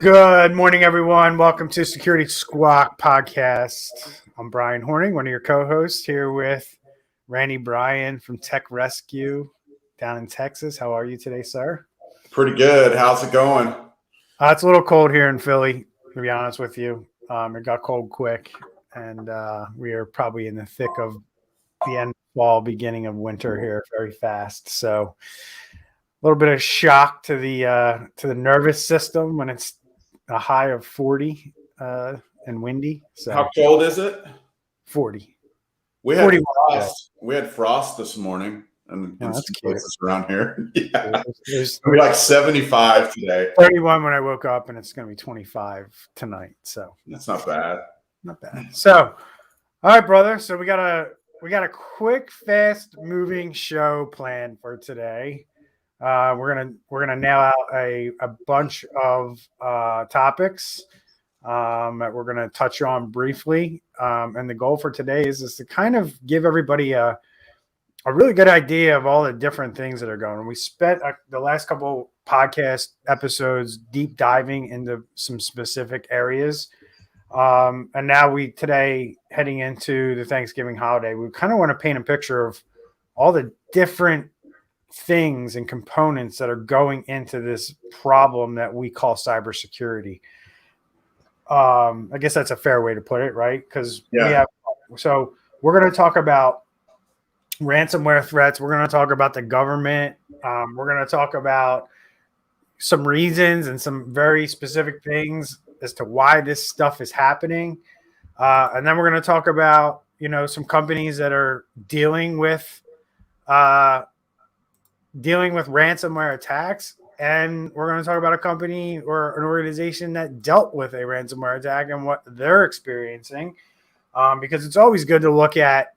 Good morning, everyone. Welcome to Security Squawk Podcast. I'm Brian Hornung, one of your co-hosts, here with Randy Bryan from Tech Rescue down in Texas. How are you today, sir? Pretty good. How's it going? It's a little cold here in Philly, to be honest with you. It got cold quick, and we are probably in the thick of the end of fall, beginning of winter here very fast. So a little bit of shock to the nervous system when it's a high of 40 and windy. So how cold is it? 40. We had frost. We had frost this morning in some places around here. Yeah. It's gonna be like 75 today. 31 when I woke up, and it's going to be 25 tonight. So that's not bad. Not bad. So, all right, brother. So we got a quick, fast moving show planned for today. We're gonna nail out a bunch of topics that we're gonna touch on briefly. And the goal for today is to kind of give everybody a really good idea of all the different things that are going on. We spent the last couple podcast episodes deep diving into some specific areas. And now today heading into the Thanksgiving holiday, we kind of want to paint a picture of all the different things and components that are going into this problem that we call cybersecurity. I guess that's a fair way to put it, right? Because we're going to talk about ransomware threats. We're going to talk about the government. We're going to talk about some reasons and some very specific things as to why this stuff is happening. And then we're going to talk about, some companies that are dealing with ransomware attacks, and we're going to talk about a company or an organization that dealt with a ransomware attack and what they're experiencing, because it's always good to look at,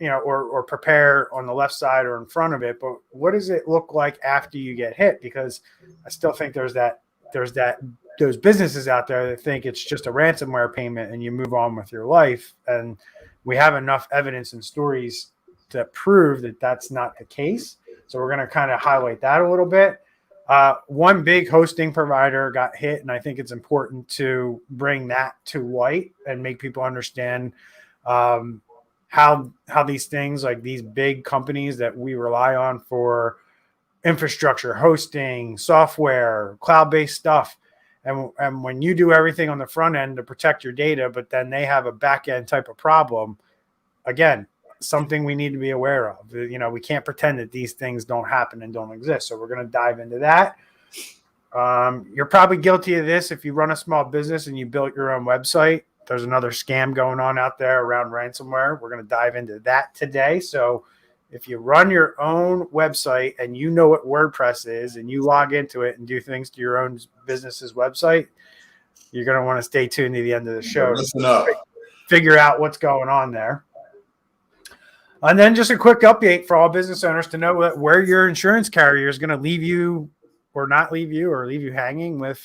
or prepare on the left side or in front of it, but what does it look like after you get hit? Because I still think there's those businesses out there that think it's just a ransomware payment and you move on with your life, and we have enough evidence and stories to prove that that's not the case. So we're going to kind of highlight that a little bit. One big hosting provider got hit, and I think it's important to bring that to light and make people understand how these things, like these big companies that we rely on for infrastructure, hosting, software, cloud-based stuff, and when you do everything on the front end to protect your data, but then they have a back end type of problem, again, something we need to be aware of. We can't pretend that these things don't happen and don't exist. So we're going to dive into that. You're probably guilty of this if you run a small business and you built your own website. There's another scam going on out there around ransomware. We're going to dive into that today. So if you run your own website and you know what WordPress is and you log into it and do things to your own business's website, you're going to want to stay tuned to the end of the show to figure out what's going on there. And then just a quick update for all business owners to know where your insurance carrier is going to leave you or not leave you, or leave you hanging with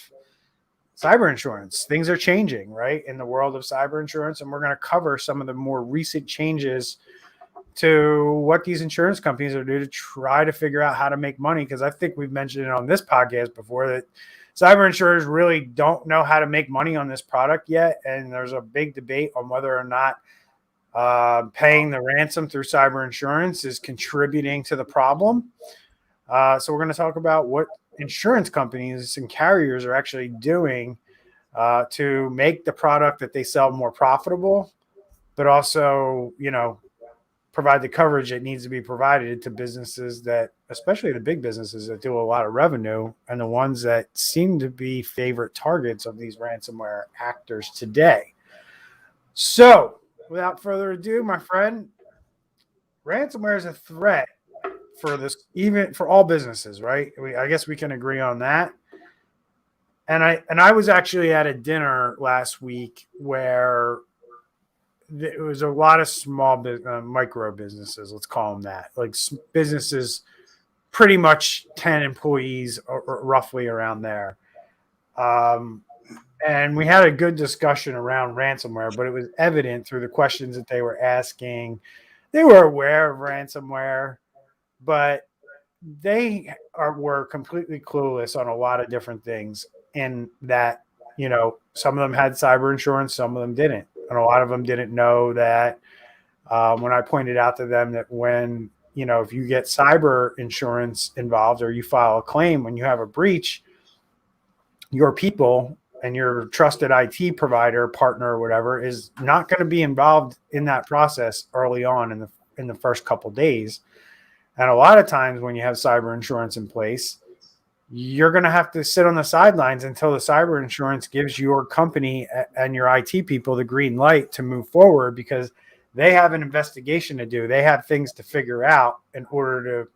cyber insurance. Things are changing, right, in the world of cyber insurance, and we're going to cover some of the more recent changes to what these insurance companies are doing to try to figure out how to make money, because I think we've mentioned it on this podcast before that cyber insurers really don't know how to make money on this product yet, and there's a big debate on whether or not paying the ransom through cyber insurance is contributing to the problem. So we're going to talk about what insurance companies and carriers are actually doing to make the product that they sell more profitable, but also, provide the coverage that needs to be provided to businesses that, especially the big businesses that do a lot of revenue, and the ones that seem to be favorite targets of these ransomware actors today. So, without further ado, my friend, ransomware is a threat even for all businesses, right? I guess we can agree on that. And I was actually at a dinner last week where it was a lot of small micro businesses, let's call them that, like businesses, pretty much 10 employees or roughly around there. And we had a good discussion around ransomware, but it was evident through the questions that they were asking. They were aware of ransomware, but they were completely clueless on a lot of different things. in that, some of them had cyber insurance, some of them didn't. And a lot of them didn't know that when I pointed out to them that when, if you get cyber insurance involved or you file a claim, when you have a breach, your people and your trusted IT provider, partner, or whatever, is not going to be involved in that process early on in the first couple of days. And a lot of times when you have cyber insurance in place, you're going to have to sit on the sidelines until the cyber insurance gives your company and your IT people the green light to move forward, because they have an investigation to do. They have things to figure out in order to,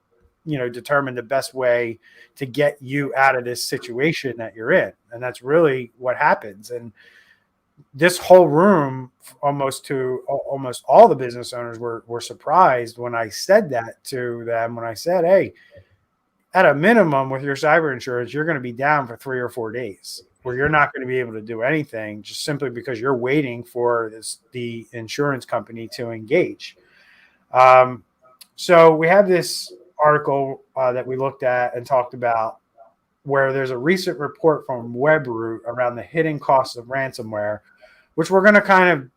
determine the best way to get you out of this situation that you're in. And that's really what happens. And this whole room, almost all the business owners were surprised when I said that to them, when I said, hey, at a minimum with your cyber insurance, you're going to be down for 3 or 4 days where you're not going to be able to do anything, just simply because you're waiting for the insurance company to engage. So we have this article that we looked at and talked about, where there's a recent report from WebRoot around the hidden costs of ransomware, which we're going to kind of,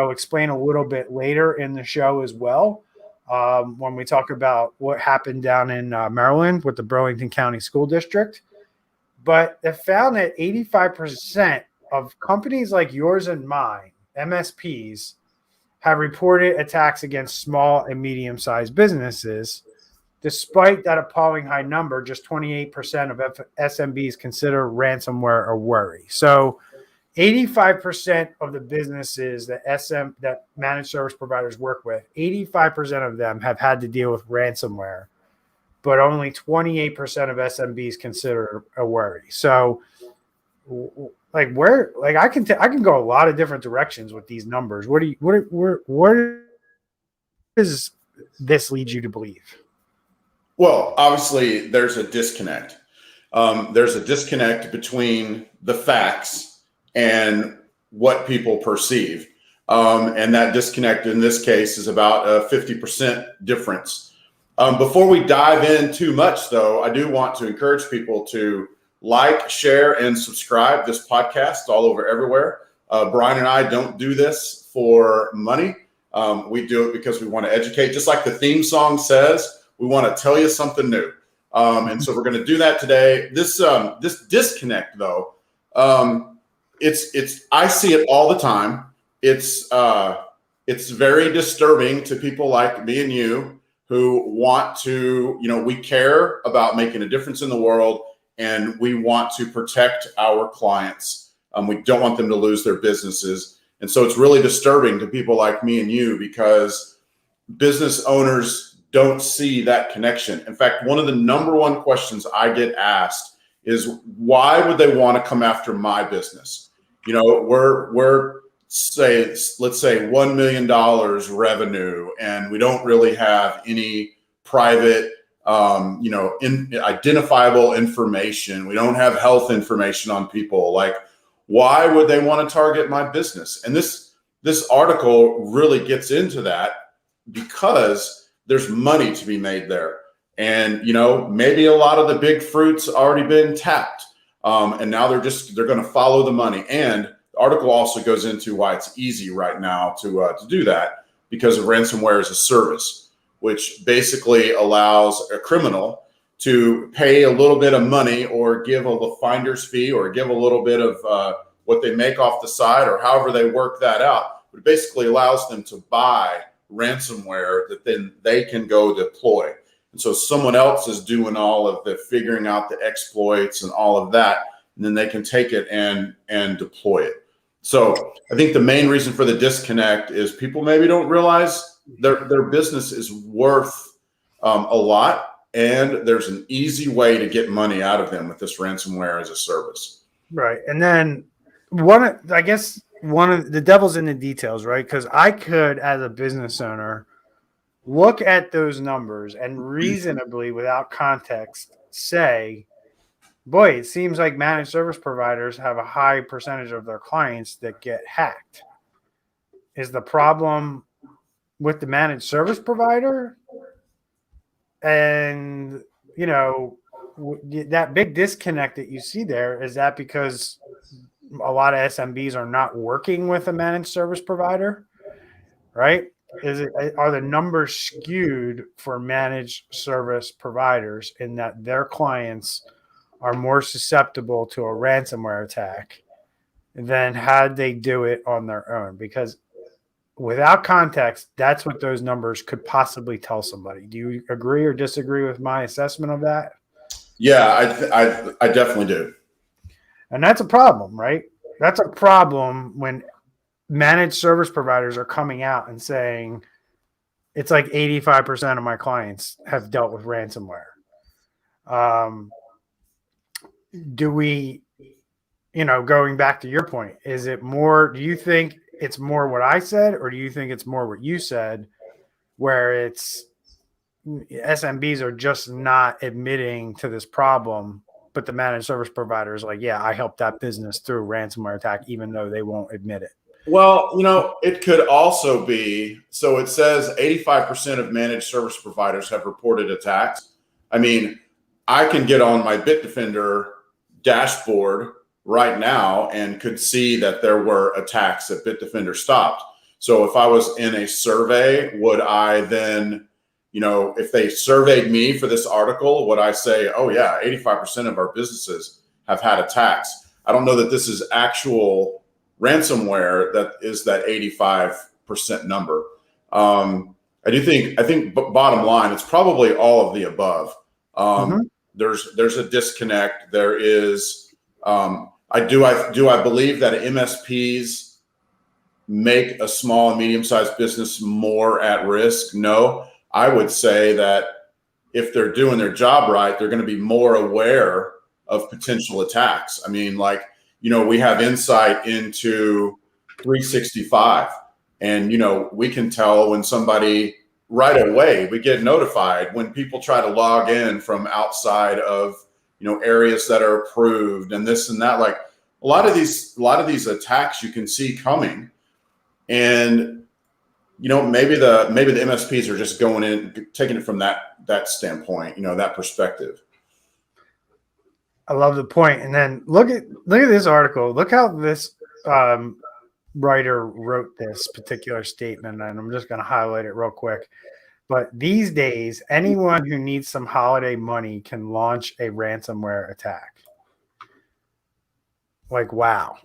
explain a little bit later in the show as well. When we talk about what happened down in Maryland with the Burlington County School District. But it found that 85% of companies like yours and mine, MSPs, have reported attacks against small and medium-sized businesses. Despite that appalling high number, just 28% of SMBs consider ransomware a worry. So 85% of the businesses that managed service providers work with, 85% of them have had to deal with ransomware, but only 28% of SMBs consider a worry. So I can go a lot of different directions with these numbers. What does this lead you to believe? Well, obviously there's a disconnect. There's a disconnect between the facts and what people perceive. And that disconnect in this case is about a 50% difference. Before we dive in too much, though, I do want to encourage people to like, share, and subscribe this podcast all over everywhere. Bryan and I don't do this for money. We do it because we want to educate. Just like the theme song says, we want to tell you something new. And so we're going to do that today. This disconnect, though, I see it all the time. It's very disturbing to people like me and you who want to, we care about making a difference in the world, and we want to protect our clients. We don't want them to lose their businesses. And so it's really disturbing to people like me and you, because business owners don't see that connection. In fact, one of the number one questions I get asked is, why would they want to come after my business? We're let's say $1 million revenue, and we don't really have any private, identifiable information. We don't have health information on people. Like, why would they want to target my business? And this article really gets into that, because there's money to be made there. And, maybe a lot of the big fruit's already been tapped. And now they're going to follow the money. And the article also goes into why it's easy right now to do that, because of ransomware as a service, which basically allows a criminal to pay a little bit of money, or give a finder's fee, or give a little bit of what they make off the side, or however they work that out. But it basically allows them to buy ransomware that then they can go deploy. And so someone else is doing all of the figuring out the exploits and all of that, and then they can take it and deploy it. So I think the main reason for the disconnect is people maybe don't realize their business is worth a lot, and there's an easy way to get money out of them with this ransomware as a service. Right. And then one of the devil's in the details, right? Because I could, as a business owner, look at those numbers and reasonably, without context, say, boy, it seems like managed service providers have a high percentage of their clients that get hacked. Is the problem with the managed service provider? And, that big disconnect that you see there, is that because a lot of SMBs are not working with a managed service provider, right? Are the numbers skewed for managed service providers in that their clients are more susceptible to a ransomware attack than had they do it on their own? Because without context, that's what those numbers could possibly tell somebody. Do you agree or disagree with my assessment of that? Yeah, I definitely do. And that's a problem, right? That's a problem when managed service providers are coming out and saying it's like 85% of my clients have dealt with ransomware. Do we, going back to your point, is it more, do you think it's more what I said, or do you think it's more what you said, where it's SMBs are just not admitting to this problem, but the managed service provider is like, yeah, I helped that business through a ransomware attack, even though they won't admit it? Well, it could also be, so it says 85% of managed service providers have reported attacks. I mean, I can get on my Bitdefender dashboard right now and could see that there were attacks that Bitdefender stopped. So if I was in a survey, would I then, if they surveyed me for this article, would I say, oh yeah, 85% of our businesses have had attacks? I don't know that this is actual ransomware that is that 85% number. I think bottom line, it's probably all of the above. There's a disconnect. There is, I believe that MSPs make a small and medium-sized business more at risk? No. I would say that if they're doing their job right, they're going to be more aware of potential attacks. I mean, we have insight into 365, and, we can tell when somebody right away, we get notified when people try to log in from outside of, areas that are approved and this and that. Like a lot of these attacks you can see coming, and, maybe the MSPs are just going in, taking it from that standpoint, that perspective. I love the point. And then look at this article. Look how this writer wrote this particular statement. And I'm just going to highlight it real quick. But these days, anyone who needs some holiday money can launch a ransomware attack. Like, wow.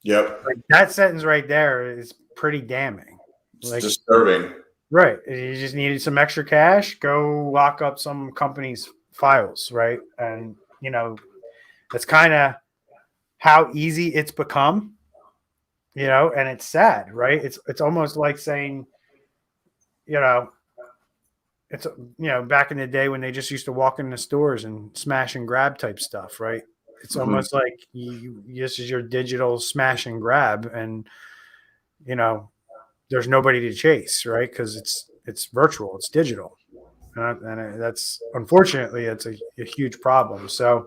Yep. Like, that sentence right there is pretty damning. It's disturbing. Right. You just needed some extra cash. Go lock up some company's files, right? And that's kind of how easy it's become, and it's sad, right? It's almost like saying, it's, back in the day when they just used to walk in the stores and smash and grab type stuff, right? It's almost like this is your digital smash and grab, and, there's nobody to chase, right? Because it's virtual, it's digital. And that's, unfortunately, it's a huge problem. So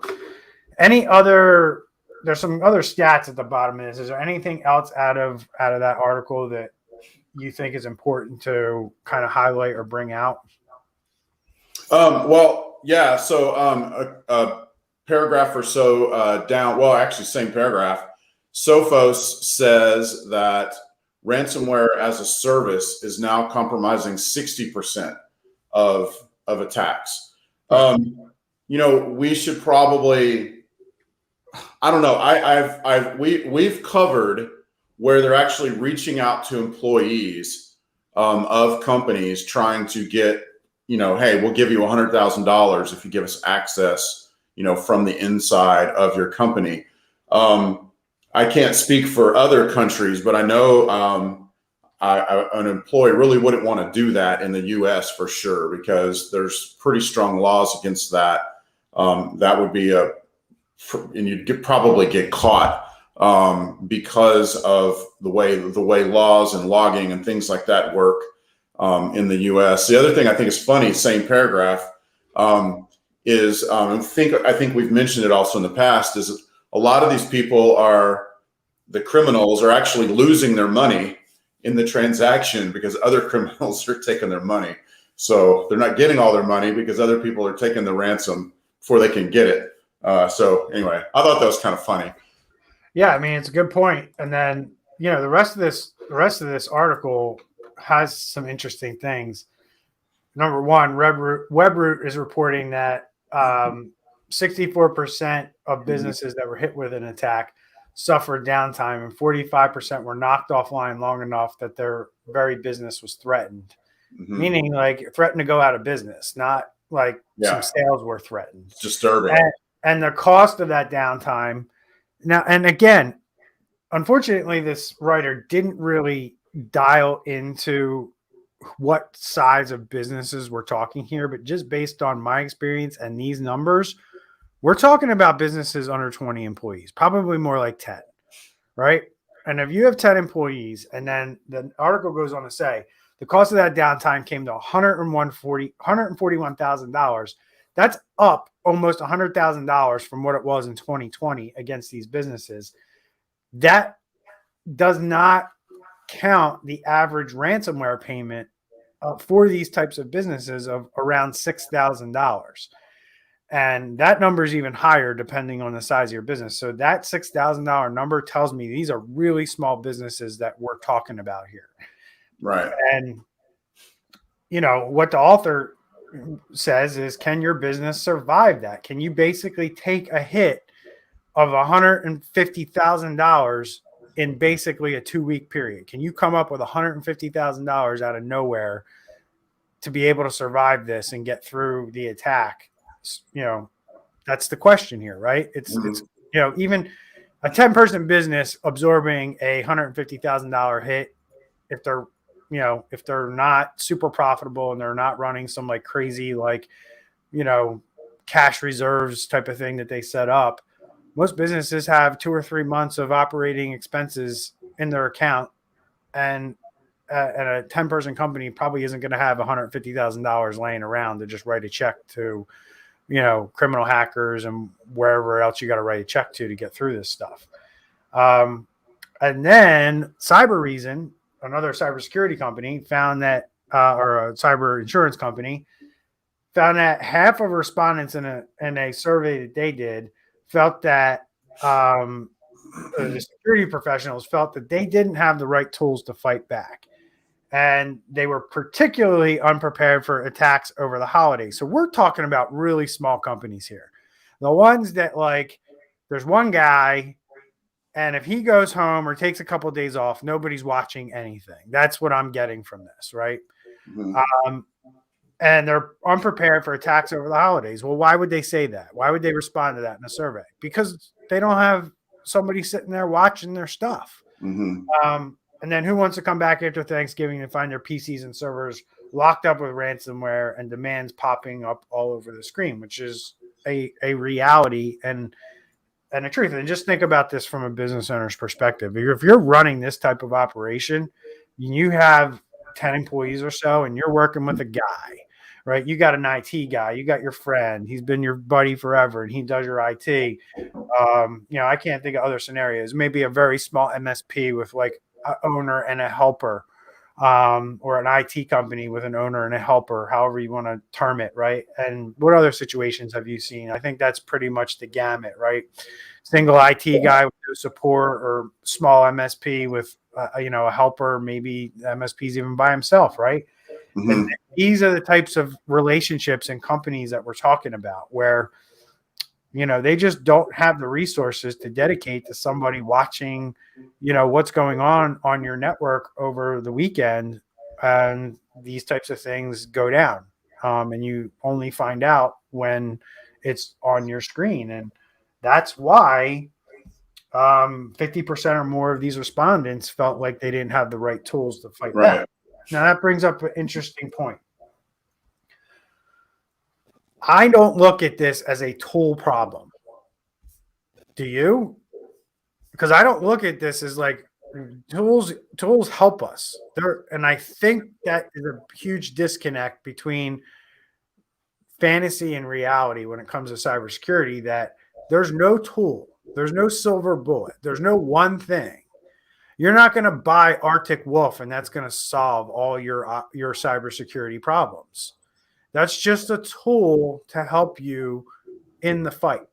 there's some other stats at the bottom of this. Is there anything else out of that article that you think is important to kind of highlight or bring out? Well, yeah. So a paragraph or so down, well, actually same paragraph, Sophos says that ransomware as a service is now compromising 60% of attacks. We should probably, I don't know. We've covered where they're actually reaching out to employees of companies trying to get, hey, we'll give you $100,000 if you give us access, from the inside of your company. I can't speak for other countries, but I know an employee really wouldn't want to do that in the U.S. for sure, because there's pretty strong laws against that. That would be and you'd probably get caught because of the way laws and logging and things like that work in the U.S. The other thing I think is funny, same paragraph, is I think we've mentioned it also in the past, is a lot of these people the criminals are actually losing their money in the transaction because other criminals are taking their money. So they're not getting all their money because other people are taking the ransom before they can get it. So anyway, I thought that was kind of funny. Yeah, I mean, it's a good point. And then, the rest of this article has some interesting things. Number one, Webroot is reporting that 64% of businesses that were hit with an attack suffered downtime, and 45% were knocked offline long enough that their very business was threatened. Meaning, like, threatened to go out of business, not like some sales were threatened. It's disturbing. And the cost of that downtime. Now, and again, unfortunately, this writer didn't really dial into what size of businesses we're talking here, but just based on my experience and these numbers, we're talking about businesses under 20 employees, probably more like 10, right? And if you have 10 employees, and then the article goes on to say the cost of that downtime came to $141,000. That's up almost $100,000 from what it was in 2020 against these businesses. That does not count the average ransomware payment for these types of businesses of around $6,000. And that number is even higher depending on the size of your business. So that $6,000 number tells me these are really small businesses that we're talking about here. Right. And, what the author says is, can your business survive that? Can you basically take a hit of $150,000 in basically a 2-week period? Can you come up with $150,000 out of nowhere to be able to survive this and get through the attack? That's the question here, right? It's even a 10-person business absorbing a $150,000 hit, if they're not super profitable and they're not running some like crazy, cash reserves type of thing that they set up. Most businesses have 2 or 3 months of operating expenses in their account, and a 10-person company probably isn't going to have $150,000 laying around to just write a check to, criminal hackers and wherever else you got to write a check to get through this stuff. And then Cybereason, another cybersecurity company, found that, or a cyber insurance company, found that half of respondents in a survey that they did felt that the security professionals felt that they didn't have the right tools to fight back. And they were particularly unprepared for attacks over the holidays. So we're talking about really small companies here. The ones that, there's one guy, and if he goes home or takes a couple of days off, nobody's watching anything. That's what I'm getting from this, right? Mm-hmm. And they're unprepared for attacks over the holidays. Well, why would they say that? Why would they respond to that in a survey? Because they don't have somebody sitting there watching their stuff. Mm-hmm. And then who wants to come back after Thanksgiving and find their PCs and servers locked up with ransomware and demands popping up all over the screen, which is a reality and a truth. And just think about this from a business owner's perspective. If you're running this type of operation, you have 10 employees or so, and you're working with a guy, right? You got an IT guy, you got your friend, he's been your buddy forever, and he does your IT. I can't think of other scenarios. Maybe a very small MSP with an owner and a helper, or an IT company with an owner and a helper, however you want to term it, right? And what other situations have you seen? I think that's pretty much the gamut, right? Single IT guy with no support, or small MSP with a helper, maybe the MSP's even by himself, right? Mm-hmm. And these are the types of relationships and companies that we're talking about, where they just don't have the resources to dedicate to somebody watching, what's going on your network over the weekend, and these types of things go down. And you only find out when it's on your screen. And that's why 50% or more of these respondents felt like they didn't have the right tools to fight back. Now, that brings up an interesting point. I don't look at this as a tool problem. Do you? Because I don't look at this as tools help us. And I think that is a huge disconnect between fantasy and reality when it comes to cybersecurity, that there's no tool, there's no silver bullet, there's no one thing. You're not going to buy Arctic Wolf and that's going to solve all your cybersecurity problems. That's just a tool to help you in the fight,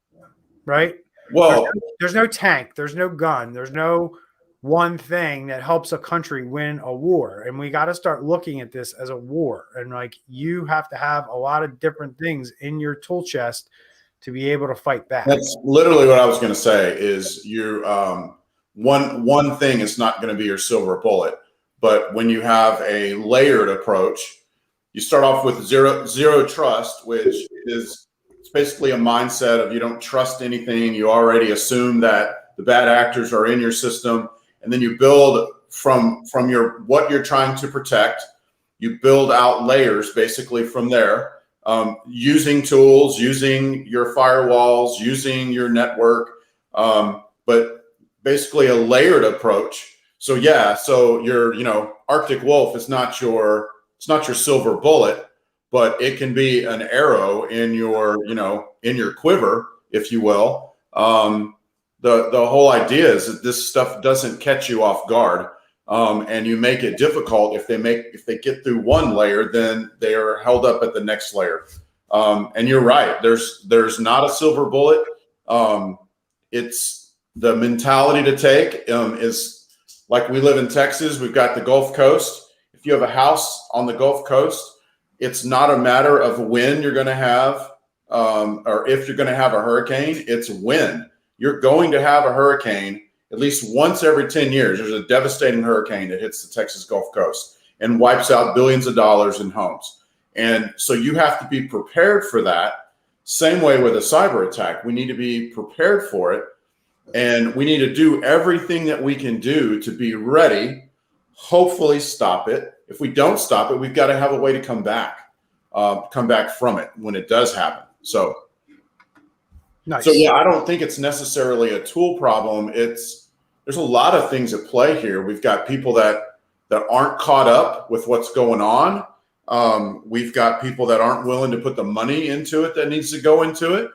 right? Well, there's no tank, there's no gun, there's no one thing that helps a country win a war. And we got to start looking at this as a war. And like, you have to have a lot of different things in your tool chest to be able to fight back. That's literally what I was going to say is one thing is not going to be your silver bullet, but when you have a layered approach, you start off with zero trust, which is it's basically a mindset of you don't trust anything. You already assume that the bad actors are in your system. And then you build from what you're trying to protect. You build out layers basically from there, using tools, using your firewalls, using your network, but basically a layered approach. So yeah, so your Arctic Wolf is not your silver bullet, but it can be an arrow in your quiver, if you will. The whole idea is that this stuff doesn't catch you off guard, and you make it difficult. If they get through one layer, then they are held up at the next layer. And you're right. There's not a silver bullet. It's the mentality to take is like we live in Texas. We've got the Gulf Coast. If you have a house on the Gulf Coast, it's not a matter of when you're going to have or if you're going to have a hurricane. It's when. You're going to have a hurricane at least once every 10 years. There's a devastating hurricane that hits the Texas Gulf Coast and wipes out billions of dollars in homes. And so you have to be prepared for that. Same way with a cyber attack. We need to be prepared for it. And we need to do everything that we can do to be ready, hopefully stop it. If we don't stop it, we've got to have a way to come back from it when it does happen. So. Nice. So yeah, I don't think it's necessarily a tool problem. There's a lot of things at play here. We've got people that aren't caught up with what's going on. We've got people that aren't willing to put the money into it that needs to go into it.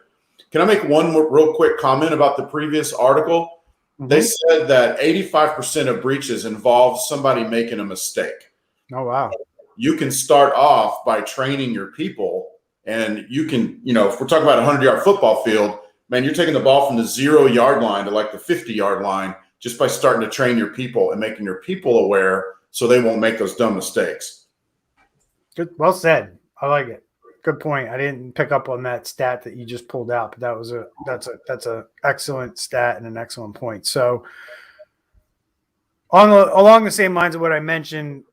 Can I make one real quick comment about the previous article? Mm-hmm. They said that 85% of breaches involve somebody making a mistake. Oh, wow. You can start off by training your people. And you can, if we're talking about a 100-yard football field, man, you're taking the ball from the 0-yard line to like the 50-yard line just by starting to train your people and making your people aware so they won't make those dumb mistakes. Good. Well said. I like it. Good point. I didn't pick up on that stat that you just pulled out, but that's a excellent stat and an excellent point. So along the same lines of what I mentioned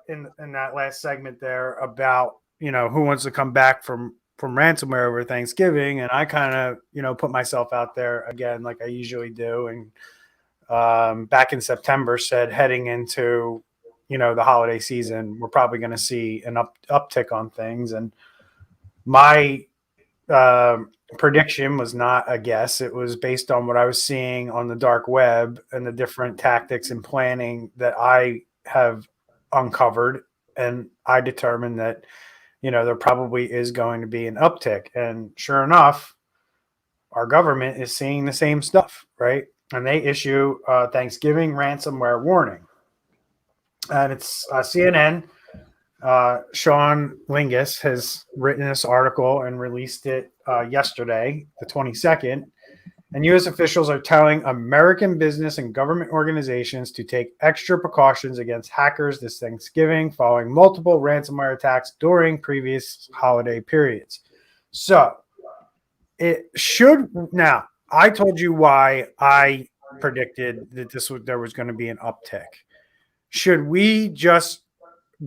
in that last segment there about who wants to come back from ransomware over Thanksgiving. And I kind of, put myself out there again, like I usually do. And back in September said heading into, the holiday season, we're probably going to see an uptick on things. And my prediction was not a guess. It was based on what I was seeing on the dark web and the different tactics and planning that I have uncovered. And I determined that there probably is going to be an uptick. And sure enough, our government is seeing the same stuff, right? And they issue a Thanksgiving ransomware warning. And it's CNN. Sean Lingus has written this article and released it yesterday, the 22nd. And U.S. officials are telling American business and government organizations to take extra precautions against hackers this Thanksgiving following multiple ransomware attacks during previous holiday periods. So it should now. I told you why I predicted that there was going to be an uptick. Should we just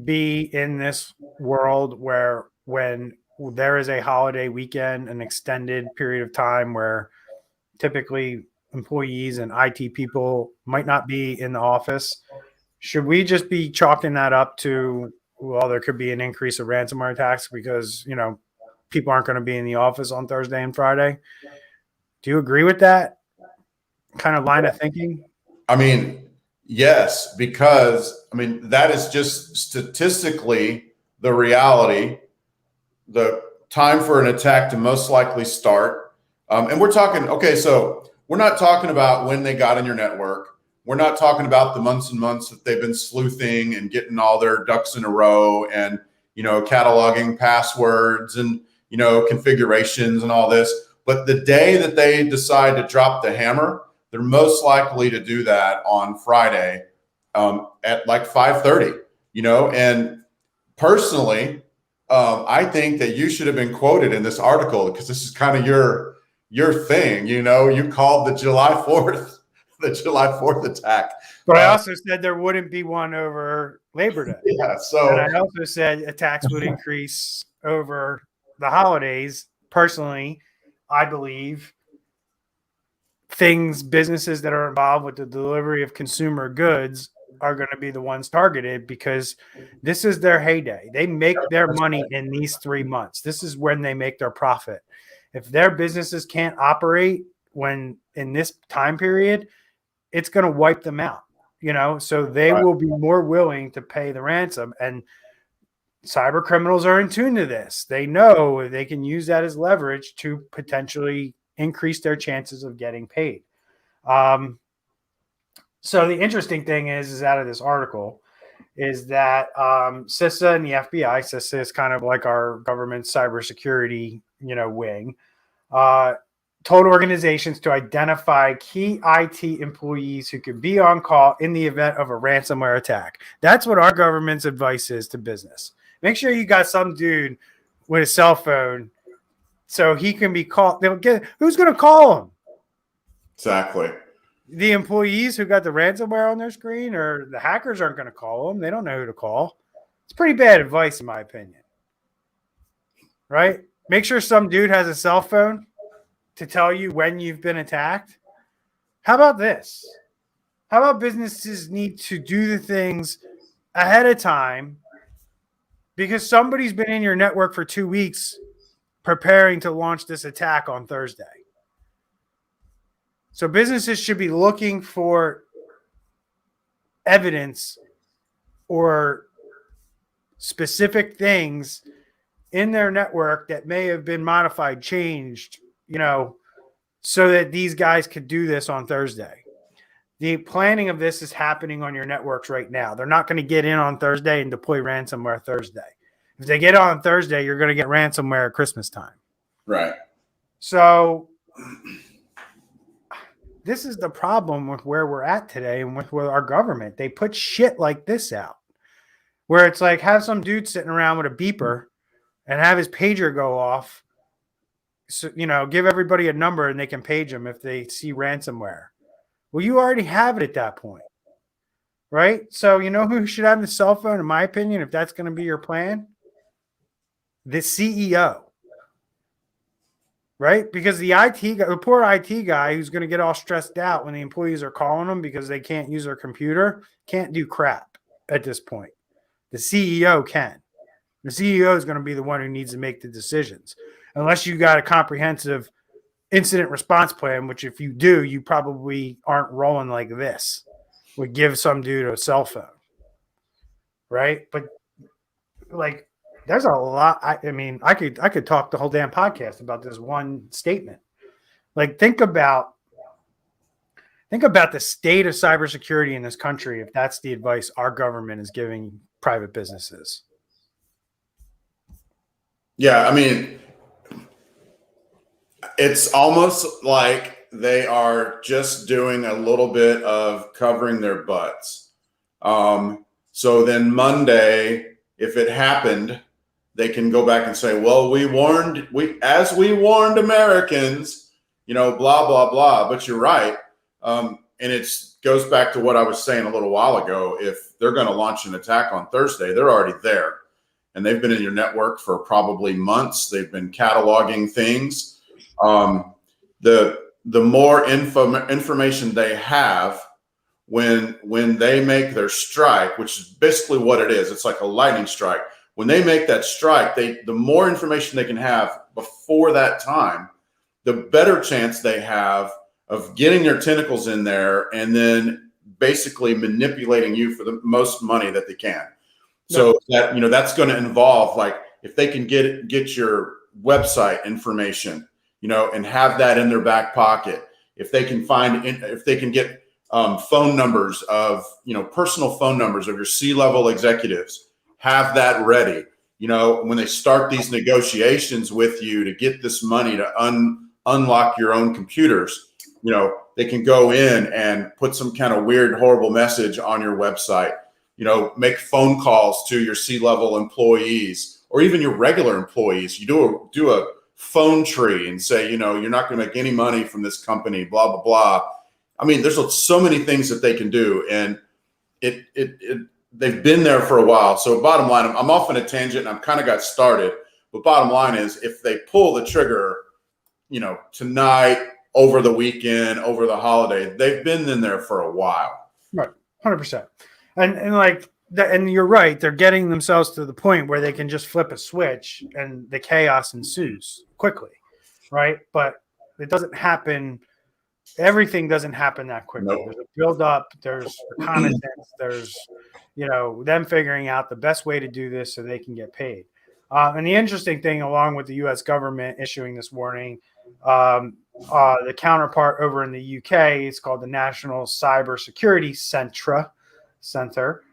be in this world where when there is a holiday weekend, an extended period of time where typically employees and IT people might not be in the office, should we just be chalking that up to, well, there could be an increase of ransomware attacks because, people aren't going to be in the office on Thursday and Friday? Do you agree with that kind of line of thinking? I mean, yes, because that is just statistically the reality. The time for an attack to most likely start. And we're talking, okay, so we're not talking about when they got in your network. We're not talking about the months and months that they've been sleuthing and getting all their ducks in a row and, cataloging passwords and, configurations and all this. But the day that they decide to drop the hammer, they're most likely to do that on Friday at like 5:30, and personally, I think that you should have been quoted in this article because this is kind of your thing. You called the July 4th attack. But I also said there wouldn't be one over Labor Day. Yeah. So, and I also said attacks would increase over the holidays. Personally, I believe businesses that are involved with the delivery of consumer goods are going to be the ones targeted because this is their heyday. They make their money in these 3 months. This is when they make their profit. If their businesses can't operate when in this time period, it's going to wipe them out, so they will be more willing to pay the ransom. And cyber criminals are in tune to this. They know they can use that as leverage to potentially increase their chances of getting paid. So the interesting thing is out of this article is that CISA and the FBI, CISA is kind of like our government cybersecurity, wing, told organizations to identify key IT employees who could be on call in the event of a ransomware attack. That's what our government's advice is to business. Make sure you got some dude with a cell phone so he can be called. Who's going to call him? Exactly. The employees who got the ransomware on their screen, or the hackers aren't going to call them. They don't know who to call. It's pretty bad advice, in my opinion. Right? Make sure some dude has a cell phone to tell you when you've been attacked. How about this? How about businesses need to do the things ahead of time because somebody's been in your network for 2 weeks preparing to launch this attack on Thursday? So businesses should be looking for evidence or specific things in their network that may have been modified, changed, so that these guys could do this on Thursday. The planning of this is happening on your networks right now. They're not going to get in on Thursday and deploy ransomware Thursday. If they get on Thursday, you're going to get ransomware at Christmas time. Right. So this is the problem with where we're at today and with our government. They put shit like this out where it's like have some dude sitting around with a beeper and have his pager go off. So, give everybody a number and they can page them if they see ransomware. Well, you already have it at that point, right? So who should have the cell phone, in my opinion, if that's going to be your plan? The CEO. Right? Because the poor IT guy who's going to get all stressed out when the employees are calling them because they can't use their computer can't do crap at this point. The CEO can. The CEO is going to be the one who needs to make the decisions. Unless you got a comprehensive incident response plan, which if you do, you probably aren't rolling like this. Would give some dude a cell phone. Right? But there's a lot. I could talk the whole damn podcast about this one statement. Think about the state of cybersecurity in this country if that's the advice our government is giving private businesses. Yeah, it's almost like they are just doing a little bit of covering their butts. So then Monday, if it happened, they can go back and say, well, we warned Americans, blah, blah, blah. But you're right. And it goes back to what I was saying a little while ago. If they're going to launch an attack on Thursday, they're already there. And they've been in your network for probably months. They've been cataloging things. The more information they have when they make their strike, which is basically what it is. It's like a lightning strike. When they make that strike, the more information they can have before that time, the better chance they have of getting their tentacles in there and then basically manipulating you for the most money that they can. So that's going to involve, if they can get your website information, and have that in their back pocket. If they can get phone numbers of, personal phone numbers of your C-level executives, have that ready. When they start these negotiations with you to get this money to unlock your own computers. They can go in and put some kind of weird, horrible message on your website, make phone calls to your C-level employees or even your regular employees. You do a phone tree and say, you're not going to make any money from this company, blah, blah, blah. I mean, there's so many things that they can do, and they've been there for a while. So bottom line, I'm off on a tangent and I've kind of got started, but bottom line is if they pull the trigger, tonight, over the weekend, over the holiday, they've been in there for a while. Right. 100%. And like that, and you're right. They're getting themselves to the point where they can just flip a switch and the chaos ensues quickly. Right. But it doesn't happen. Everything doesn't happen that quickly. Nope. There's a build up, there's reconnaissance, there's, them figuring out the best way to do this so they can get paid. And the interesting thing, along with the U.S. government issuing this warning, the counterpart over in the UK, it's called the National Cybersecurity Center,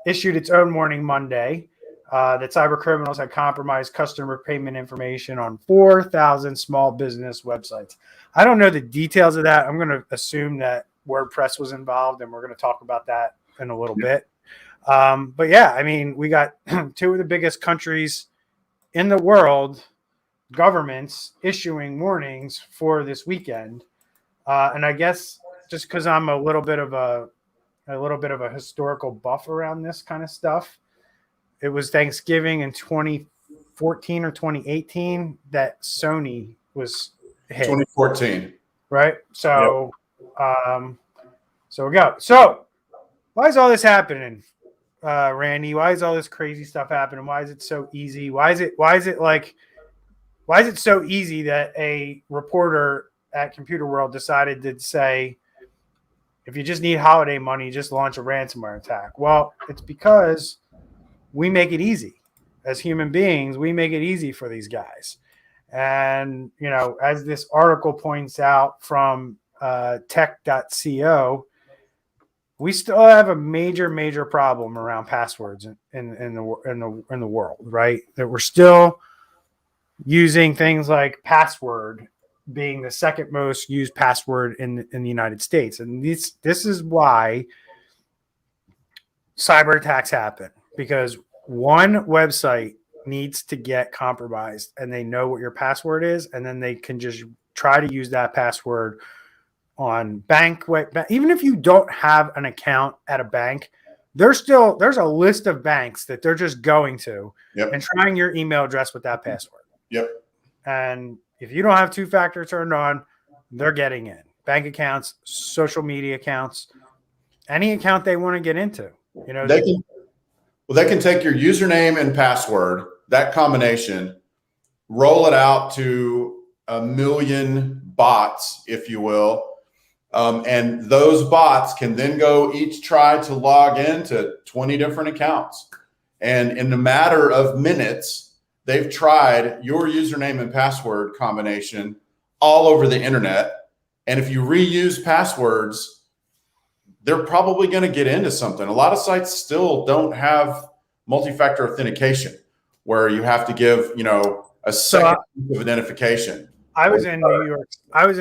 issued its own warning Monday that cyber criminals had compromised customer payment information on 4,000 small business websites. I don't know the details of that. I'm going to assume that WordPress was involved, and we're going to talk about that in a little bit. But yeah, I mean, we got two of the biggest countries in the world, governments issuing warnings for this weekend. And I guess just because I'm a little bit of a historical buff around this kind of stuff, it was Thanksgiving in 2014 or 2018 that Sony was hit. 2014. Right. So, so we go. So why is all this happening, Randy? Why is all this crazy stuff happening? Why is it so easy? Why is it so easy that a reporter at Computer World decided to say, if you just need holiday money, just launch a ransomware attack? Well, it's because we make it easy. As human beings, we make it easy for these guys. And, as this article points out from tech.co, we still have a major problem around passwords in the world, right? That we're still using things like password being the second most used password in the United States. And this is why cyber attacks happen, because one website needs to get compromised and they know what your password is, and then they can just try to use that password on even if you don't have an account at a bank, there's a list of banks that they're just going to and trying your email address with that password. Yep. And if you don't have two-factor turned on, they're getting in. Bank accounts, social media accounts, any account they want to get into. They can take your username and password, that combination, roll it out to 1 million bots, if you will. And those bots can then go each try to log into 20 different accounts. And in a matter of minutes, they've tried your username and password combination all over the internet. And if you reuse passwords, they're probably going to get into something. A lot of sites still don't have multi-factor authentication where you have to give, a second of identification. I was in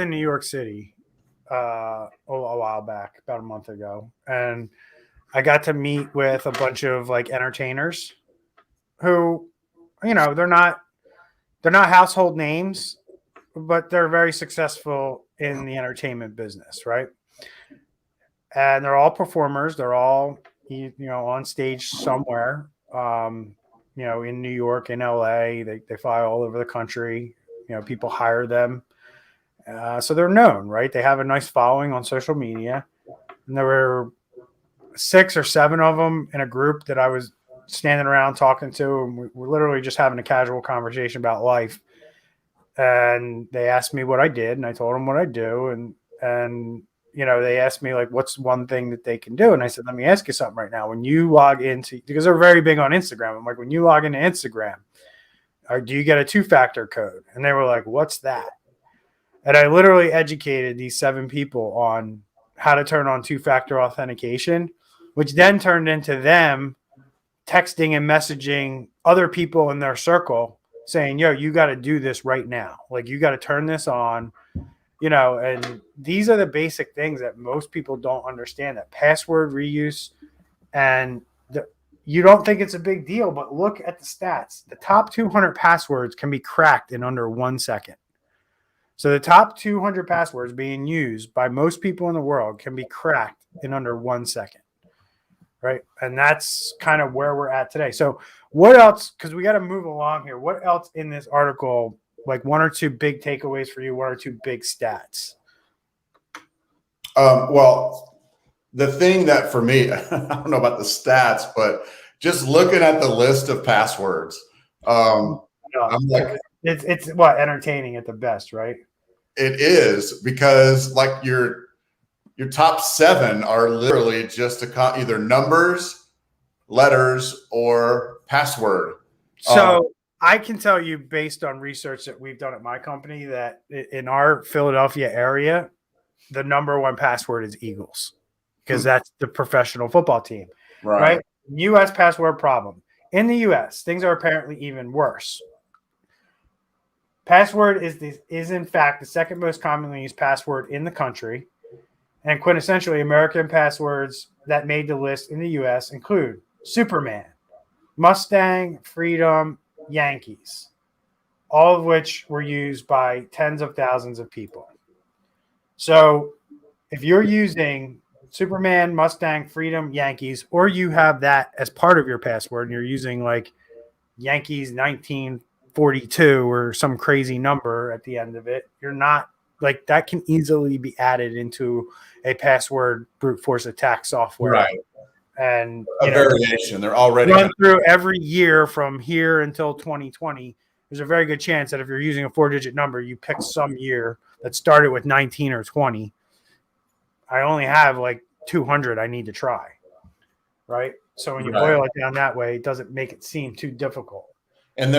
New York City a while back, about a month ago, and I got to meet with a bunch of like entertainers who, they're not household names, but they're very successful in the entertainment business, right? And they're all performers. They're all, on stage somewhere, in New York, in LA. They fly all over the country. People hire them. So they're known, right? They have a nice following on social media. And there were 6 or 7 of them in a group that I was standing around talking to, and we were literally just having a casual conversation about life. And they asked me what I did, and I told them what I do. And they asked me, like, what's one thing that they can do? And I said, let me ask you something right now. When you log into, because they're very big on Instagram, I'm like, when you log into Instagram, do you get a 2-factor code? And they were like, what's that? And I literally educated these 7 people on how to turn on 2-factor authentication, which then turned into them texting and messaging other people in their circle saying, yo, you got to do this right now. Like, you got to turn this on, you know, and these are the basic things that most people don't understand, that password reuse. And you don't think it's a big deal, but look at the stats. The top 200 passwords can be cracked in under 1 second. So the top 200 passwords being used by most people in the world can be cracked in under 1 second. Right. And that's kind of where we're at today. So what else? Because we got to move along here. What else in this article, like one or two big takeaways for you, one or two big stats? Well, the thing that for me, I don't know about the stats, but just looking at the list of passwords, I'm like, it's what, entertaining at the best, right? It is, because like your top 7 are literally just either numbers, letters, or password. So I can tell you, based on research that we've done at my company, that in our Philadelphia area, the number 1 password is Eagles, because that's the professional football team, right? U.S. password problem. In the U.S., things are apparently even worse. Password is in fact the second most commonly used password in the country, and quintessentially American passwords that made the list in the U.S. include Superman, Mustang, Freedom, Yankees, all of which were used by tens of thousands of people. So if you're using Superman, Mustang, Freedom, Yankees, or you have that as part of your password and you're using like Yankees 1942 or some crazy number at the end of it, you're not, like, that can easily be added into a password brute force attack software. Right. And a variation. They're already run through every year from here until 2020. There's a very good chance that if you're using a 4-digit number, you pick some year that started with 19 or 20. I only have like 200 I need to try. Right. So when you boil it down that way, it doesn't make it seem too difficult. And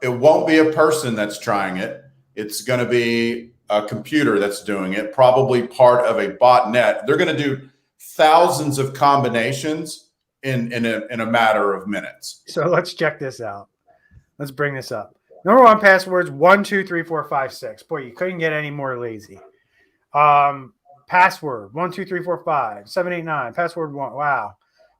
it won't be a person that's trying it. It's going to be a computer that's doing it, probably part of a botnet. They're going to do thousands of combinations in a matter of minutes. So let's check this out. Let's bring this up. Number 1 passwords 1, 2, 3, 4, 5, 6. Boy, you couldn't get any more lazy. Password 1, 2, 3, 4, 5, 7, 8, 9. Password 1. Wow.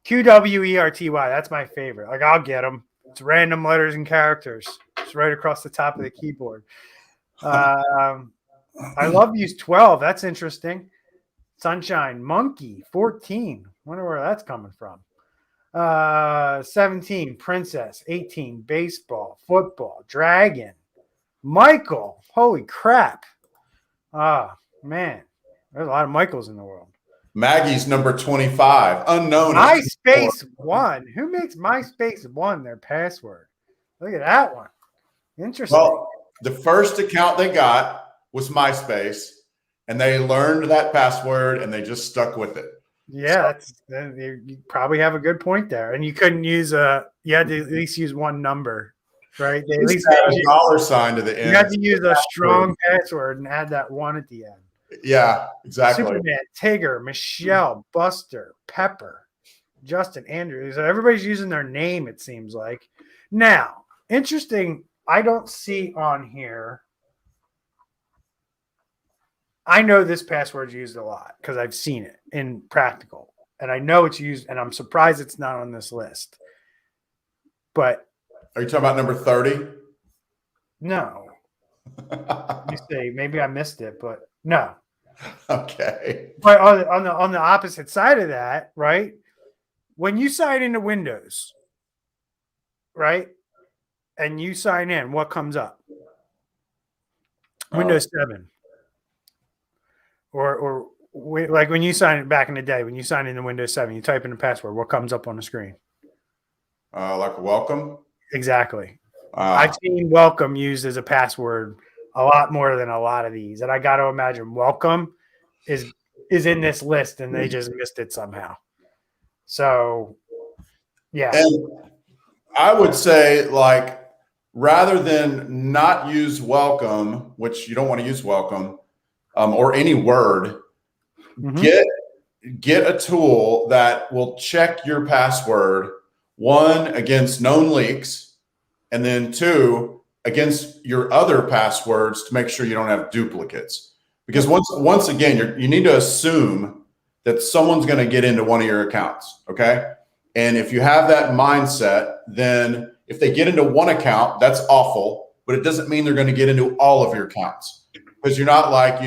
QWERTY. That's my favorite. Like, I'll get them. It's random letters and characters. It's right across the top of the keyboard. I love use 12. That's interesting. Sunshine. Monkey 14. Wonder where that's coming from. 17. Princess. 18. Baseball. Football. Dragon. Michael. Holy crap. Man. There's a lot of Michaels in the world. Maggie's number 25. Unknown. MySpace 1. Who makes MySpace 1 their password? Look at that one. Interesting. Well, the first account they got was MySpace, and they learned that password and they just stuck with it. Yeah, you probably have a good point there. And you couldn't use you had to at least use one number, right? They at least had a dollar sign to the end. You had to use a strong password and add that 1 at the end. Yeah, exactly. Superman, Tigger, Michelle, Buster, Pepper, Justin, Andrew. So everybody's using their name, it seems like. Now, interesting, I don't see on here. I know this password's used a lot because I've seen it in practical. And I know it's used, and I'm surprised it's not on this list. But are you talking about number 30? No. You say maybe I missed it, but no. Okay. But on the opposite side of that, right? When you sign into Windows, right, and you sign in, what comes up? Windows 7. Or like when you sign it back in the day, when you sign into Windows 7, you type in the password, what comes up on the screen? Like a welcome? Exactly. I've seen welcome used as a password a lot more than a lot of these. And I got to imagine welcome is in this list and they just missed it somehow. So, yeah. And I would say, like, rather than not use welcome, which you don't want to use welcome, or any word, get a tool that will check your password, 1, against known leaks, and then 2, against your other passwords to make sure you don't have duplicates. Because once again, you need to assume that someone's going to get into one of your accounts, okay? And if you have that mindset, then if they get into one account, that's awful, but it doesn't mean they're going to get into all of your accounts, because you're not like,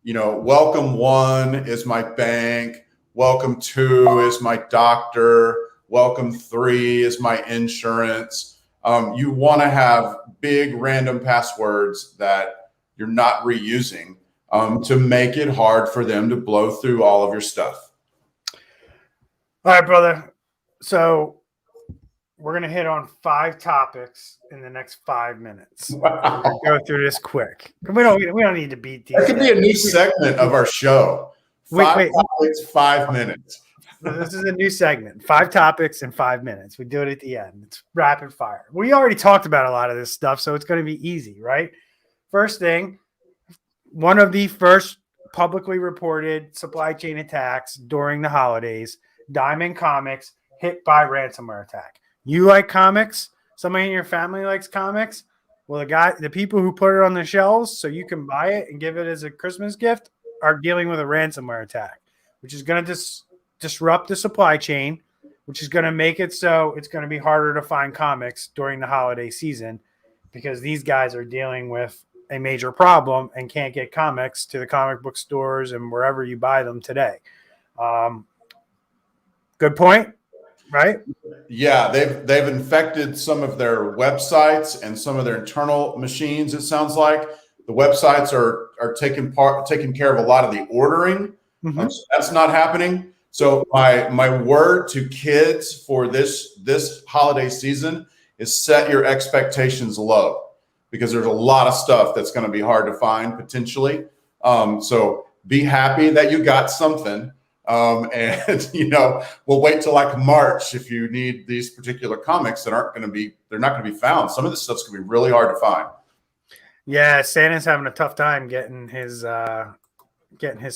welcome 1 is my bank, welcome 2 is my doctor, welcome 3 is my insurance. You want to have big random passwords that you're not reusing to make it hard for them to blow through all of your stuff. All right, brother. So we're going to hit on 5 topics in the next 5 minutes. Wow. Go through this quick. We don't need to beat these. That could be a new segment of our show. 5 topics, 5 minutes. This is a new segment. 5 topics in 5 minutes. We do it at the end. It's rapid fire. We already talked about a lot of this stuff, so it's going to be easy, right? First thing, one of the first publicly reported supply chain attacks during the holidays, Diamond Comics hit by ransomware attack. You like comics? Somebody in your family likes comics? Well, the people who put it on the shelves so you can buy it and give it as a Christmas gift are dealing with a ransomware attack, which is going to disrupt the supply chain, which is going to make it so it's going to be harder to find comics during the holiday season, because these guys are dealing with a major problem and can't get comics to the comic book stores and wherever you buy them today. Good point, right? Yeah, they've infected some of their websites and some of their internal machines. It sounds like the websites are taking care of a lot of the ordering. So that's not happening. So my word to kids for this holiday season is set your expectations low, because there's a lot of stuff that's going to be hard to find potentially. So be happy that you got something. And we'll wait till like March if you need these particular comics that they're not going to be found. Some of this stuff's going to be really hard to find. Yeah, Santa's having a tough time getting his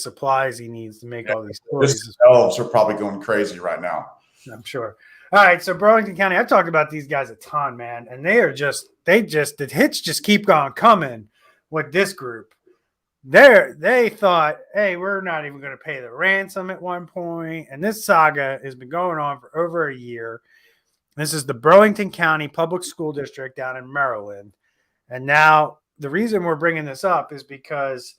supplies he needs to make all these stories. The elves are probably going crazy right now, I'm sure. All right, so Burlington County, I've talked about these guys a ton, man, and the hits just keep on coming with this group. They thought, hey, we're not even going to pay the ransom at one point, and this saga has been going on for over a year. This is the Burlington County Public School District down in Maryland, and now the reason we're bringing this up is because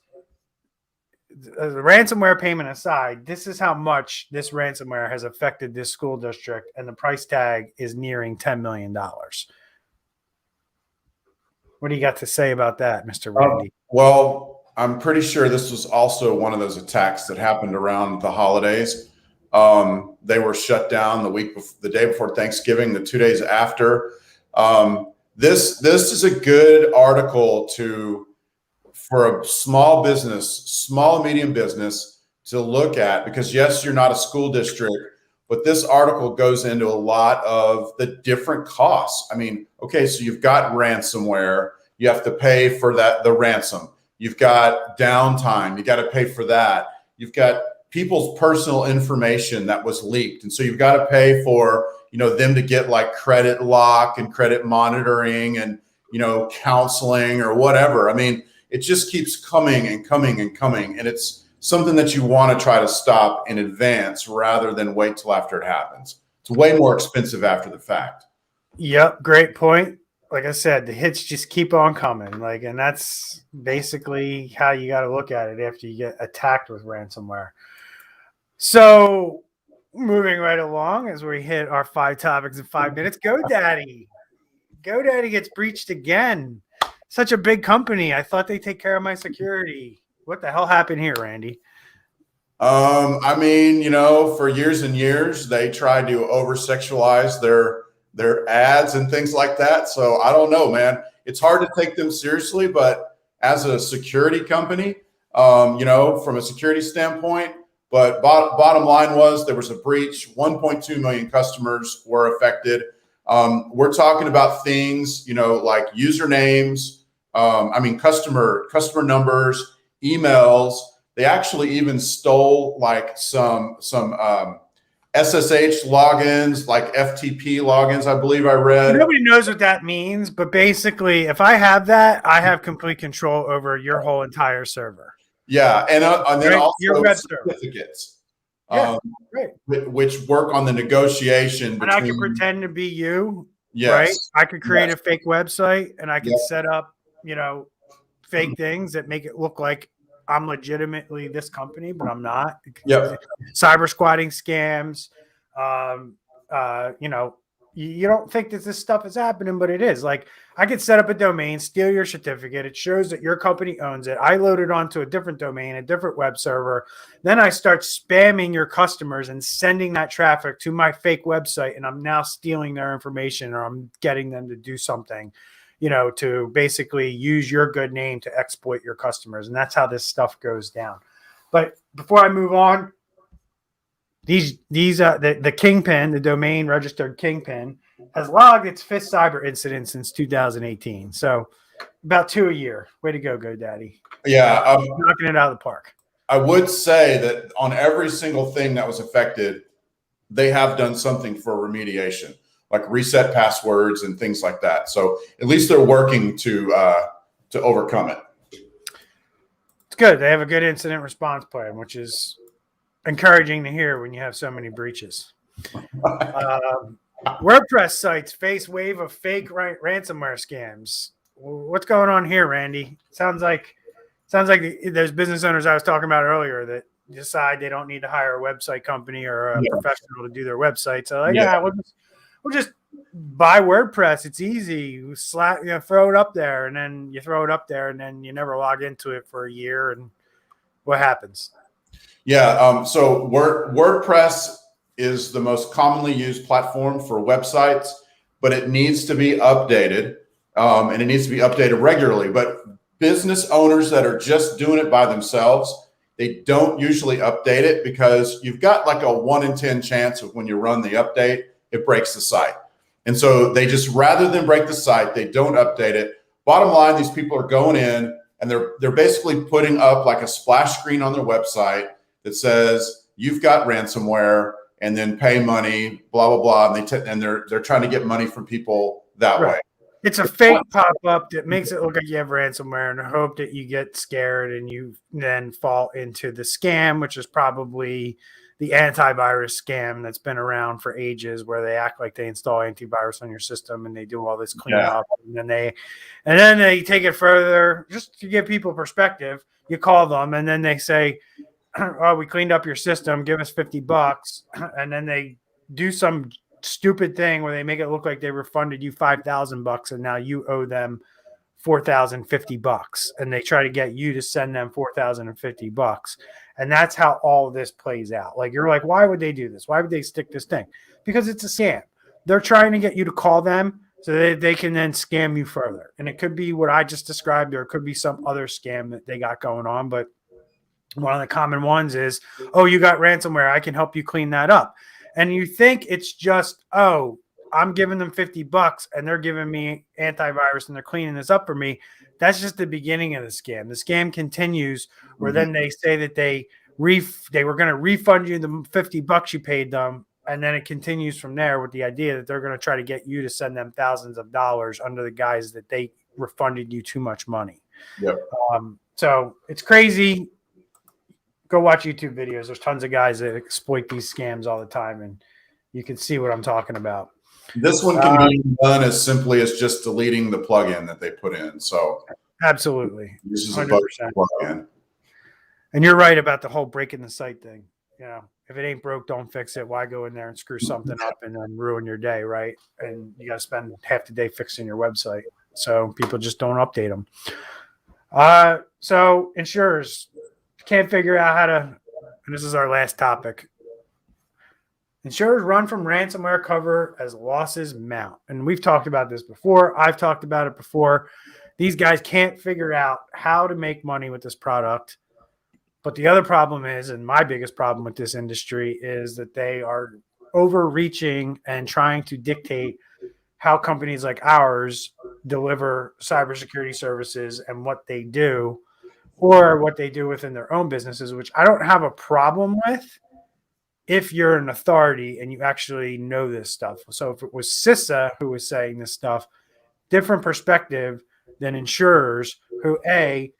the ransomware payment aside, this is how much this ransomware has affected this school district, and the price tag is nearing $10 million. What do you got to say about that, Mr. Randy? Well, I'm pretty sure this was also one of those attacks that happened around the holidays. They were shut down the day before Thanksgiving, the 2 days after. This is a good article for a small medium business to look at, because yes, you're not a school district, but this article goes into a lot of the different costs. I mean, okay, so you've got ransomware, you have to pay for the ransom. You've got downtime, you got to pay for that. You've got people's personal information that was leaked, and so you've got to pay for them to get like credit lock and credit monitoring and counseling or whatever. I mean, it just keeps coming and coming and coming, and it's something that you want to try to stop in advance rather than wait till after it happens. It's way more expensive after the fact. Yep, great point. Like I said, the hits just keep on coming. And that's basically how you got to look at it after you get attacked with ransomware. So moving right along as we hit our 5 topics in 5 minutes, GoDaddy. GoDaddy gets breached again. Such a big company. I thought they'd take care of my security. What the hell happened here, Randy? I mean, for years and years, they tried to over-sexualize their ads and things like that. So I don't know, man. It's hard to take them seriously, but as a security company, from a security standpoint, but bottom line was there was a breach. 1.2 million customers were affected. We're talking about things, like usernames, customer numbers, emails. They actually even stole like some SSH logins, like FTP logins, I believe I read. Nobody knows what that means, but basically, if I have that, I have complete control over your whole entire server. Yeah, and then right? also Your web server. certificates, right. which work on the negotiation between. And I can pretend to be you, yes. right? I could create a fake website, and I can set up, fake things that make it look like I'm legitimately this company, but I'm not. Yep. Cyber squatting scams. You don't think that this stuff is happening, but it is. Like, I could set up a domain, steal your certificate. It shows that your company owns it. I load it onto a different domain, a different web server. Then I start spamming your customers and sending that traffic to my fake website. And I'm now stealing their information, or I'm getting them to do something, to basically use your good name to exploit your customers. And that's how this stuff goes down. But before I move on, the Kingpin, the domain registered Kingpin, has logged its fifth cyber incident since 2018. So about 2 a year. Way to go, GoDaddy. Yeah. Knocking it out of the park. I would say that on every single thing that was affected, they have done something for remediation, like reset passwords and things like that. So at least they're working to overcome it. It's good. They have a good incident response plan, which is encouraging to hear when you have so many breaches. WordPress sites face wave of fake ransomware scams. What's going on here, Randy? Sounds like those business owners I was talking about earlier that decide they don't need to hire a website company or a professional to do their website. So we'll just buy WordPress. It's easy. Throw it up there, and then you throw it up there, and then you never log into it for a year. And what happens? Yeah. So WordPress is the most commonly used platform for websites, but it needs to be updated, and it needs to be updated regularly. But business owners that are just doing it by themselves, they don't usually update it because you've got like a 1 in 10 chance of when you run the update, it breaks the site. And so they just, rather than break the site, they don't update it. Bottom line, these people are going in and they're basically putting up like a splash screen on their website that says, you've got ransomware, and then pay money, blah, blah, blah. And they're trying to get money from people that way. It's a fake pop-up that makes it look like you have ransomware, and hope that you get scared and you then fall into the scam, which is probably the antivirus scam that's been around for ages, where they act like they install antivirus on your system and they do all this cleanup. And then they take it further. Just to give people perspective, you call them and then they say, oh, we cleaned up your system, give us $50. And then they do some stupid thing where they make it look like they refunded you $5,000 and now you owe them $4,050, and they try to get you to send them $4,050. And that's how all of this plays out. Like, you're like, why would they do this? Why would they stick this thing? Because it's a scam. They're trying to get you to call them so that they can then scam you further. And it could be what I just described, or it could be some other scam that they got going on. But one of the common ones is, oh, you got ransomware, I can help you clean that up. And you think it's just, oh, I'm giving them $50 and they're giving me antivirus and they're cleaning this up for me. That's just the beginning of the scam. The scam continues where then they say that they were going to refund you the $50 you paid them. And then it continues from there with the idea that they're going to try to get you to send them thousands of dollars under the guise that they refunded you too much money. Yep. So it's crazy. Go watch YouTube videos. There's tons of guys that exploit these scams all the time, and you can see what I'm talking about. This one can be done as simply as just deleting the plugin that they put in. So absolutely, this is 100%. A plugin. And you're right about the whole breaking the site thing. If it ain't broke, don't fix it. Why go in there and screw something up and then ruin your day, right? And you got to spend half the day fixing your website. So people just don't update them. So insurers can't figure out how to, and this is our last topic. Insurers run from ransomware cover as losses mount. And we've talked about this before. I've talked about it before. These guys can't figure out how to make money with this product. But the other problem is, and my biggest problem with this industry, is that they are overreaching and trying to dictate how companies like ours deliver cybersecurity services and what they do, or what they do within their own businesses, which I don't have a problem with if you're an authority and you actually know this stuff. So if it was CISA who was saying this stuff, different perspective than insurers who A,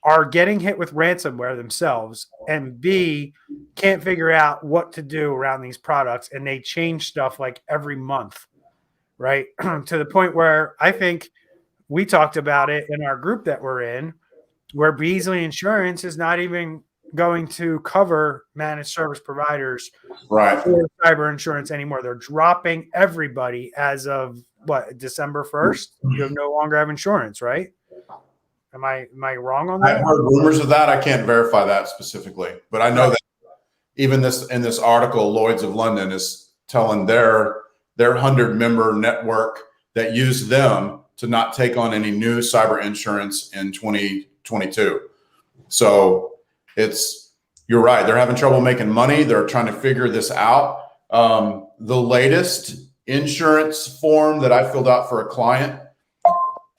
are getting hit with ransomware themselves, and B, can't figure out what to do around these products, and they change stuff like every month, right? To the point where I think we talked about it in our group that we're in, where Beasley Insurance is not even going to cover managed service providers Right. for cyber insurance anymore. They're dropping everybody as of December 1st. You no longer have insurance, right? Am I wrong on that? I've heard rumors of that. I can't verify that specifically, but I know that even in this article, Lloyd's of London is telling their 100-member network that use them to not take on any new cyber insurance in 2022. So you're right. They're having trouble making money. They're trying to figure this out. The latest insurance form that I filled out for a client,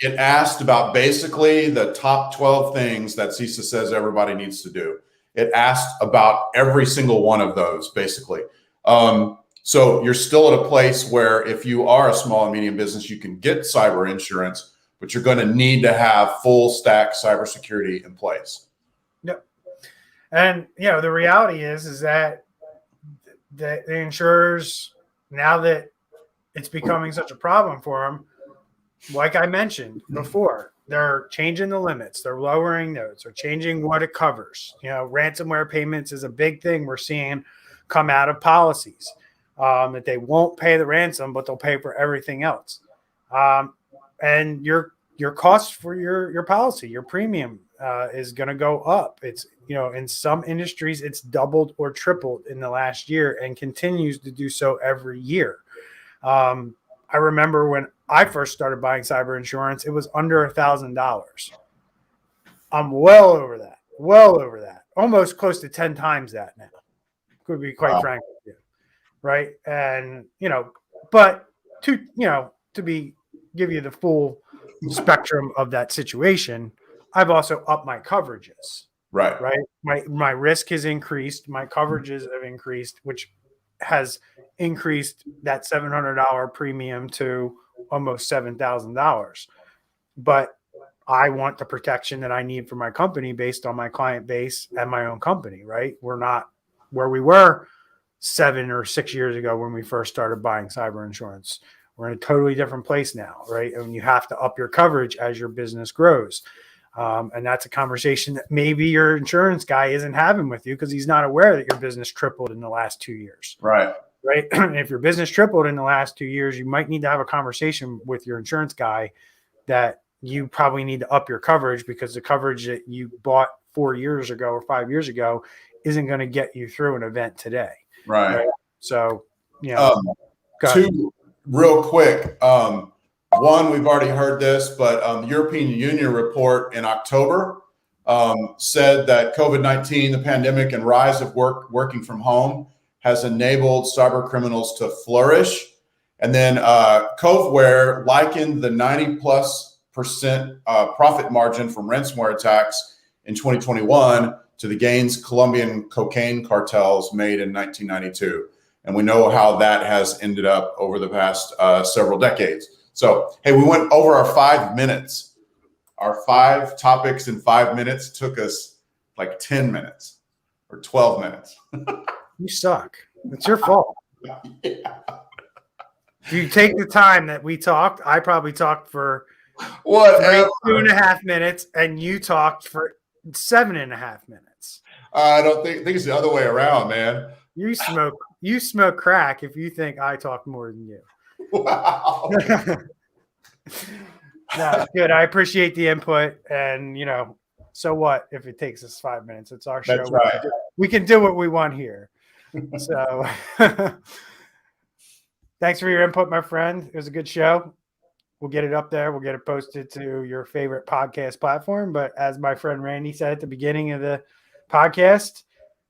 it asked about basically the top 12 things that CISA says everybody needs to do. It asked about every single one of those, basically. So you're still at a place where if you are a small and medium business, you can get cyber insurance, but you're going to need to have full stack cybersecurity in place. Yep. And, the reality is that the insurers, now that it's becoming such a problem for them, like I mentioned before, they're changing the limits. They're lowering those. They're changing what it covers. Ransomware payments is a big thing we're seeing come out of policies, that they won't pay the ransom, but they'll pay for everything else. And your cost for your policy, your premium is going to go up. It's, in some industries, it's doubled or tripled in the last year and continues to do so every year. I remember when I first started buying cyber insurance, it was under $1,000. I'm well over that, almost close to 10 times that now. Could be quite frank with you, right? And but to give you the full spectrum of that situation, I've also upped my coverages. Right. My risk has increased, my coverages have increased, which has increased that $700 premium to almost $7,000. But I want the protection that I need for my company based on my client base and my own company, right? We're not where we were 7 or 6 years ago when we first started buying cyber insurance. We're in a totally different place now, right? And you have to up your coverage as your business grows. And that's a conversation that maybe your insurance guy isn't having with you because he's not aware that your business tripled in the last 2 years. Right. If your business tripled in the last 2 years, you might need to have a conversation with your insurance guy that you probably need to up your coverage because the coverage that you bought 4 years ago or 5 years ago isn't going to get you through an event today. Right. So, two real quick. One, we've already heard this, but the European Union report in October said that COVID-19, the pandemic, and rise of working from home has enabled cyber criminals to flourish. And then Coveware likened the 90+% profit margin from ransomware attacks in 2021 to the gains Colombian cocaine cartels made in 1992. And we know how that has ended up over the past several decades. So, hey, we went over our 5 minutes. Our 5 topics in 5 minutes took us like 10 minutes or 12 minutes. You suck. It's your fault. Yeah. If you take the time that we talked, I probably talked for 2.5 minutes, and you talked for 7.5 minutes. I don't think it's the other way around, man. You smoke crack if you think I talk more than you. Wow. No, good. I appreciate the input, and so what if it takes us 5 minutes? It's our show. That's right. We can do what we want here. So thanks for your input, my friend. It was a good show. We'll get it up there. We'll get it posted to your favorite podcast platform. But as my friend Randy said at the beginning of the podcast,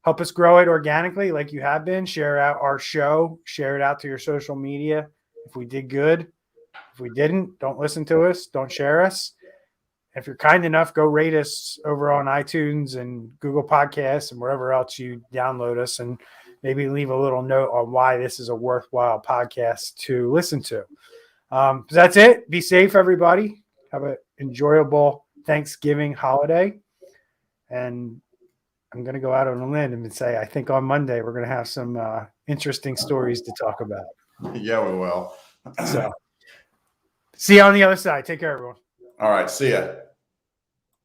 help us grow it organically like you have been. Share out our show. Share it out to your social media. If we did good. If we didn't, don't listen to us. Don't share us. If you're kind enough, go rate us over on iTunes and Google Podcasts and wherever else you download us. And maybe leave a little note on why this is a worthwhile podcast to listen to. That's it. Be safe, everybody. Have an enjoyable Thanksgiving holiday. And I'm going to go out on a limb and say, I think on Monday, we're going to have some interesting stories to talk about. Yeah, we will. So see you on the other side. Take care, everyone. All right. See ya.